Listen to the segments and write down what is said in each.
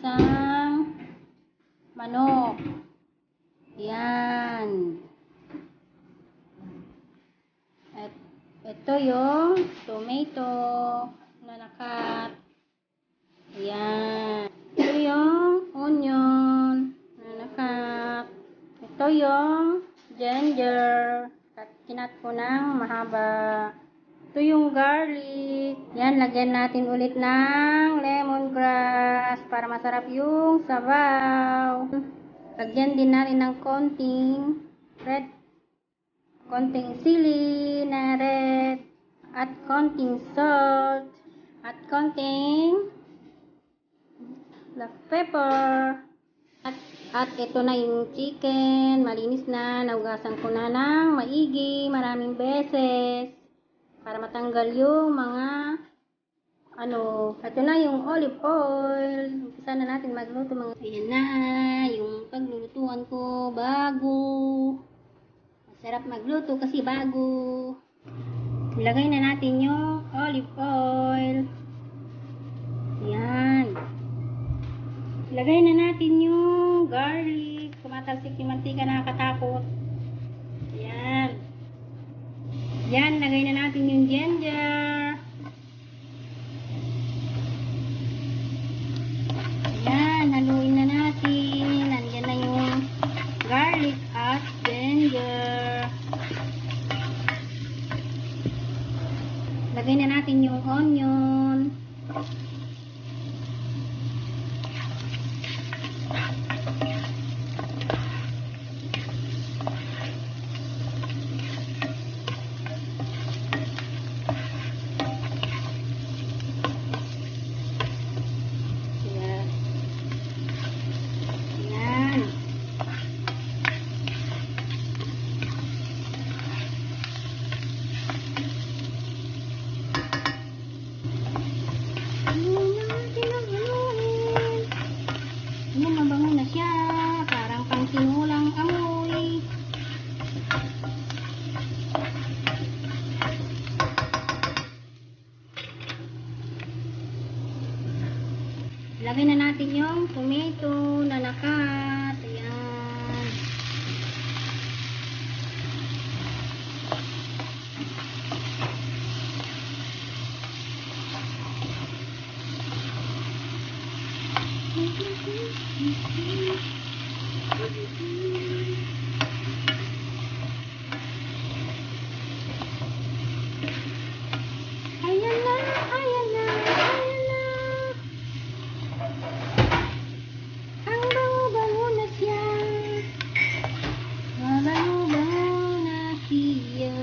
isang manok. Yan. At ito yung tomato na nakat. Yan. Ito yung onion na nakat. Ito yung ginger. Kinat ko ng mahaba. Ito yung garlic. Yan, lagyan natin ulit ng lemongrass para masarap yung sabaw. Lagyan din natin ng konting sili na red, at konting salt, at konting black pepper. At ito na yung chicken. Malinis na. Naugasan ko na ng maigi maraming beses para matanggal yung mga ito na yung olive oil. Umpisa na natin magluto mga. Ayan na yung paglulutuan ko. Bago. Masarap magluto kasi bago. Ilagay na natin yung olive oil. Ayan. Ilagay na natin yung garlic. Tumatalsik yung mantika, nakakatakot. Ayan. Yan, lagay na natin yung ginger. Ayan, haluin na natin. Nandiyan na yung garlic at ginger. Lagay na natin yung onion. Lagay na natin yung tomato na nakat. Ayan. Ayan na, ayan na, ayan na. Ang bango-bango na siya. Mabango-bango na siya.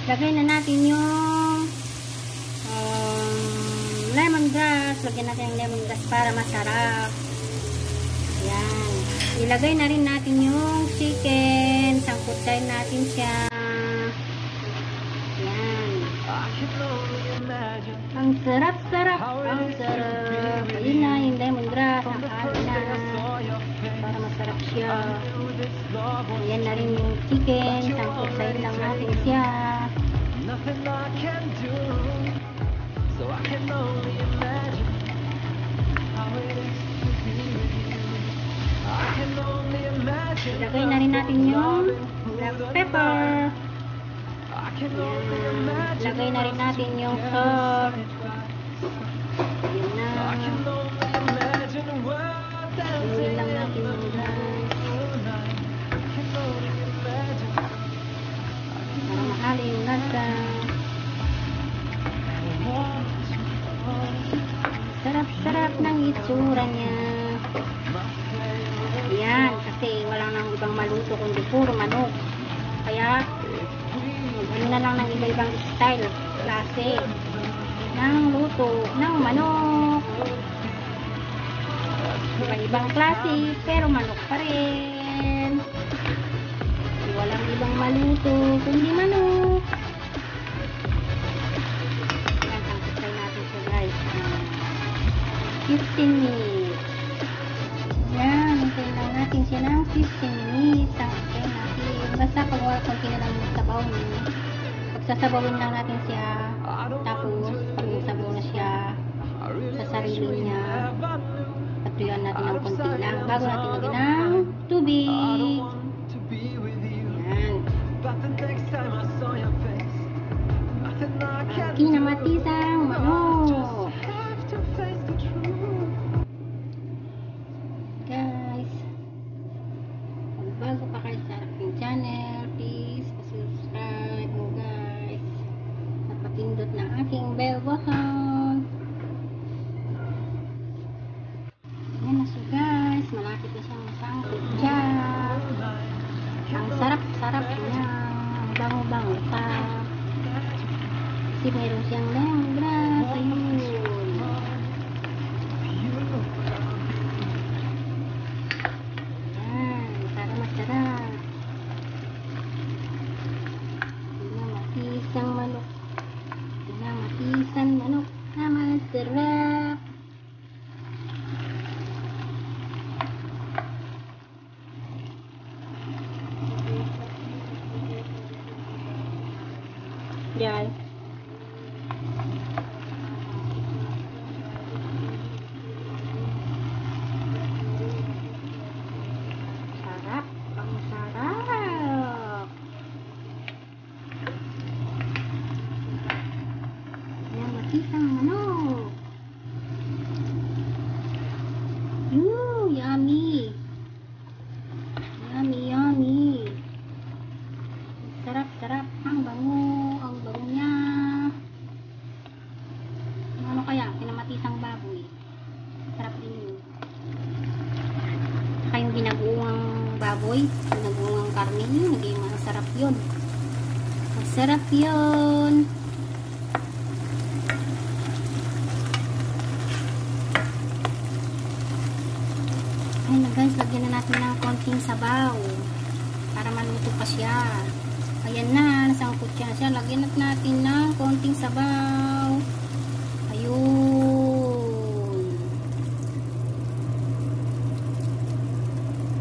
Lagay na natin yung lemongrass. Lagyan natin yung lemongrass para masarap. Ayan. Ilagay na rin natin yung chicken. Sangkutsahin natin siya. Ayan. Ang sarap-sarap. Ang sarap. Ayun na yung lemongrass. Nakahalo na. Para masarap siya. Ayan na rin yung chicken. Sangkutsahin lang natin siya. Nothing I can do, so I can only imagine how it is to be with you. I can only imagine. Ilagay na rin natin yung black pepper. Ilagay na rin natin yung salt. Ayan na. Haluin lang natin yung rice. Para mahalo yung lasa. Sarap-sarap ng itsura niya. Ayan, kasi wala nang ibang maluto kundi puro manok. Kaya, ano na lang ng iba-ibang style, klase ng luto ng manok. Iba-ibang klase, pero manok pa rin. Walang ibang maluto kundi manok. Ayan, tangkutay natin siya guys. 15 minutes. Yan, hintayin lang natin natin siya ng 15 minutes. Antayin natin. Basta pag wala konti na lang yung sabaw mo. Pagsasabawin lang natin siya. Tapos pag sabaw na siya sa sarili niya, patuyuan natin ng konti lang bago natin lagyan ng tubig. Yan. Ang kinamatisang manok. Guys, kung bago pa kayo sa aking channel, please subscribe mo guys at patindot ng aking bell button. Ayan na siya guys, malapit na siyang masangkot dyan. Ang sarap-sarap niya, ang bango-bango pa. Kasi meron siyang lemongrass. Ayun. Ayan, para masarap. Pinamatisang manok. Pinamatisang manok na masarap. Yan. Sarap. Ang sarap. Yan, matisang manok. Yummy. Yummy, yummy. Sarap, sarap. Ang bango. Ang bango niya. Ano kaya? Pinamatisang baboy. Sarap din yun. Saka yung ginaguang baboy, ginaguang karne yun, naging masarap yun. Masarap yun. Ayun na guys, lagyan na natin ng konting sabaw para maluto pa siya. Ayan na, nasangkot siya. Lagyan natin ng konting sabaw. Ayun.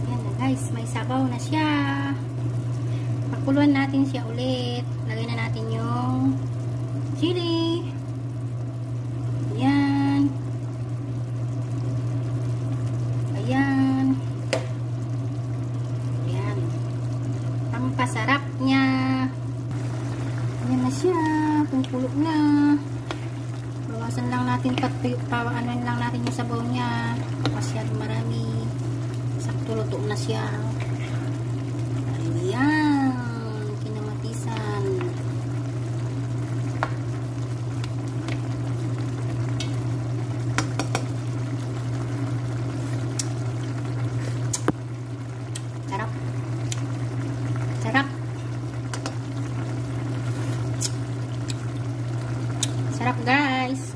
Ayan na guys, may sabaw na siya. Pakuluan natin siya ulit. Lagyan na natin yung chili. Ayan. Ayan. Ayan. Pampasarap niya. Ayan na siya. Pungkulo na. Bawasan lang natin ano lang natin yung sabaw niya. Masyado marami. Sakto luto na siya. Ayan. Kinamatisan. Sarap. Sarap. Sarap guys.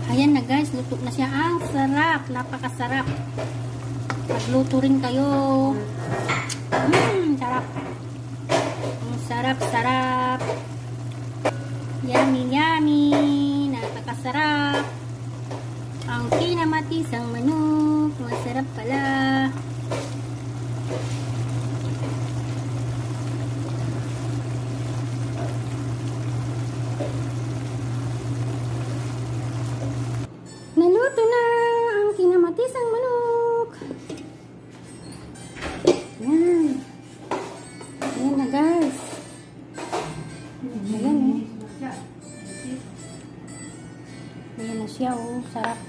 Ayan na guys, luto na siya. Ang sarap, napakasarap. Magluto rin kayo. Sarap. Ang sarap-sarap. Yummy, yummy. Napakasarap. Ang kinamatisang manok. Masarap pala. Naluto na ang kinamatisang manok. Yan. Ayan na guys. Ayan eh. Ayan na siya oh. Sarap.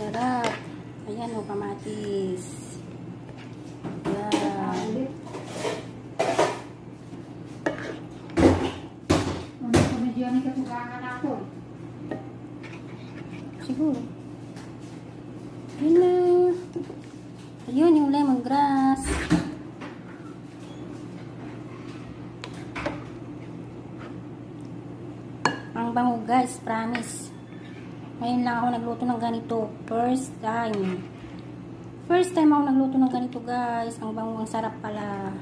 Sarap. Ayan oh, kamatis. Ayan. Siguro. Yun na. Ayun yung lemongrass. Ang bango guys, promise. Ngayon lang ako nagluto ng ganito. First time. First time ako nagluto ng ganito guys. Ang bango, ang sarap pala.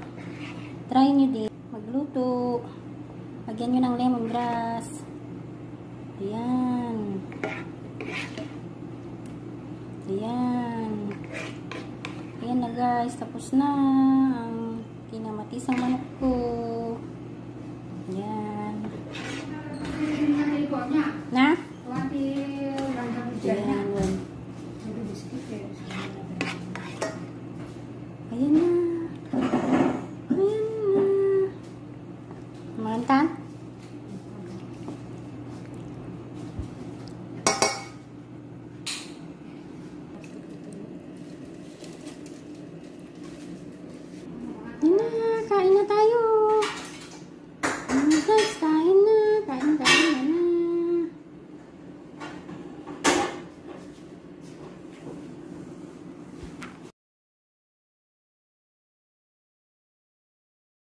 Try nyo din. Magluto. Lagyan nyo ng lemongrass. Ayan. Ayan. guys, tapos na ang kinamatisang manok ko. Yan.